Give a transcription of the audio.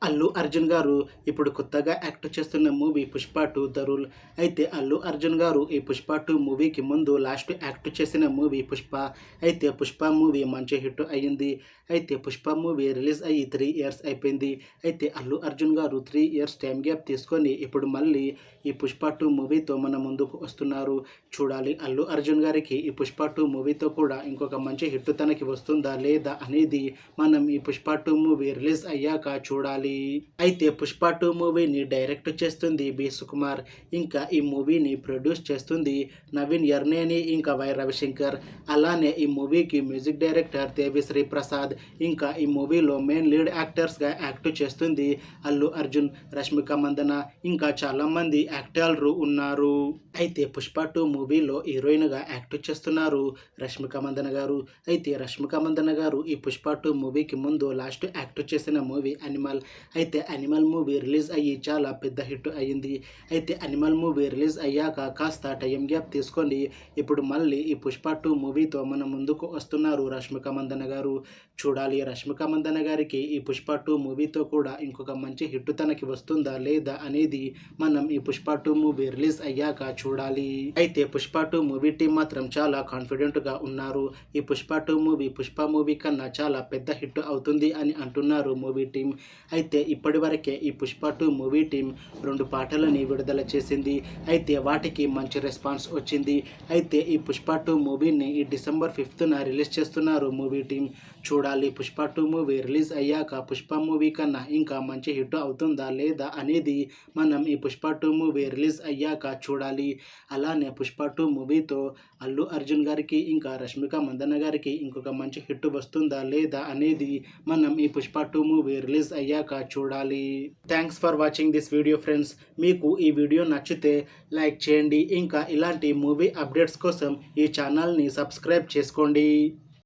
అల్లు అర్జున్ గారు ఇప్పుడు కొత్తగా యాక్ట్ చేస్తున్న మూవీ 'పుష్ప 2 ద రూల్'. అయితే అల్లు అర్జున్ గారు ఈ 'పుష్ప 2' మూవీకి ముందు లాస్ట్ యాక్ట్ చేసిన మూవీ 'పుష్ప'. అయితే 'పుష్ప' మూవీ మంచి హిట్ అయ్యింది. అయితే 'పుష్ప' మూవీ రిలీజ్ అయ్యి 3 ఇయర్స్ అయిపోయింది. అయితే అల్లు అర్జున్ గారు 3 ఇయర్స్ టైం గ్యాప్ తీసుకొని ఇప్పుడు మళ్ళీ ఈ 'పుష్ప 2' మూవీతో మన ముందుకు వస్తున్నారు. చూడాలి అల్లు అర్జున్ గారికి ఈ 'పుష్ప 2' మూవీతో కూడా ఇంకొక మంచి హిట్ తనకి వస్తుందా లేదా అనేది మనం ఈ 'పుష్ప 2' మూవీ రిలీజ్ అయ్యాక చూడాలి. అయితే 'పుష్ప 2' మూవీని డైరెక్ట్ చేస్తుంది బి సుకుమార్. ఇంకా ఈ మూవీని ప్రొడ్యూస్ చేస్తుంది నవీన్ యర్నేని ఇంకా వై రవిశంకర్. అలానే ఈ మూవీకి మ్యూజిక్ డైరెక్టర్ దేవిశ్రీ ప్రసాద్. ఇంకా ఈ మూవీలో మెయిన్ లీడ్ యాక్టర్స్గా యాక్ట్ చేస్తుంది అల్లు అర్జున్, రష్మిక మందన ఇంకా చాలామంది యాక్టర్లు ఉన్నారు. అయితే 'పుష్ప 2' మూవీలో హీరోయిన్గా యాక్ట్ చేస్తున్నారు రష్మిక మందన గారు. అయితే రష్మిక మందన గారు ఈ 'పుష్ప 2' మూవీకి ముందు లాస్ట్ యాక్ట్ చేసిన మూవీ 'యానిమల్'. అయితే 'యానిమల్' మూవీ రిలీజ్ అయ్యి చాలా పెద్ద హిట్ అయ్యింది. అయితే 'యానిమల్' మూవీ రిలీజ్ అయ్యాక కాస్త టైం గ్యాప్ తీసుకొని ఇప్పుడు మళ్ళీ ఈ 'పుష్ప 2' మూవీతో మన ముందుకు వస్తున్నారు రష్మిక మందన గారు. చూడాలి రష్మిక మందన గారికి ఈ 'పుష్ప 2' మూవీతో కూడా ఇంకొక మంచి హిట్ తనకి వస్తుందా లేదా అనేది మనం ఈ 'పుష్ప 2' మూవీ రిలీజ్ అయ్యాక చూడాలి. అయితే 'పుష్ప 2' మూవీ టీం మాత్రం చాలా కాన్ఫిడెంట్గా ఉన్నారు. ఈ 'పుష్ప 2' మూవీ 'పుష్ప' మూవీ కన్నా చాలా పెద్ద హిట్ అవుతుంది అని అంటున్నారు మూవీ టీం. అయితే ఇప్పటివరకే ఈ 'పుష్ప 2' మూవీ టీం 2 పాటలని విడుదల చేసింది. అయితే వాటికి మంచి రెస్పాన్స్ వచ్చింది. అయితే ఈ 'పుష్ప 2' మూవీని ఈ డిసెంబర్ 5న రిలీజ్ చేస్తున్నారు మూవీ టీం. చూడాలి 'పుష్ప 2' మూవీ రిలీజ్ అయ్యాక 'పుష్ప' మూవీ కన్నా ఇంకా మంచి హిట్ అవుతుందా లేదా అనేది మనం ఈ 'పుష్ప 2' మూవీ రిలీజ్ అయ్యాక చూడాలి. అలానే 'పుష్ప 2' మూవీతో అల్లు అర్జున్ గారికి ఇంకా రష్మిక మందన గారికి ఇంకొక మంచి హిట్ వస్తుందా లేదా అనేది మనం ఈ 'పుష్ప 2' మూవీ రిలీజ్ అయ్యాక చూడాలి. Thanks for watching this video friends. మీకు ఈ వీడియో నచ్చితే లైక్ చేయండి. ఇంకా ఇలాంటి మూవీ అప్డేట్స్ కోసం ఈ ఛానల్ని సబ్స్క్రైబ్ చేసుకోండి.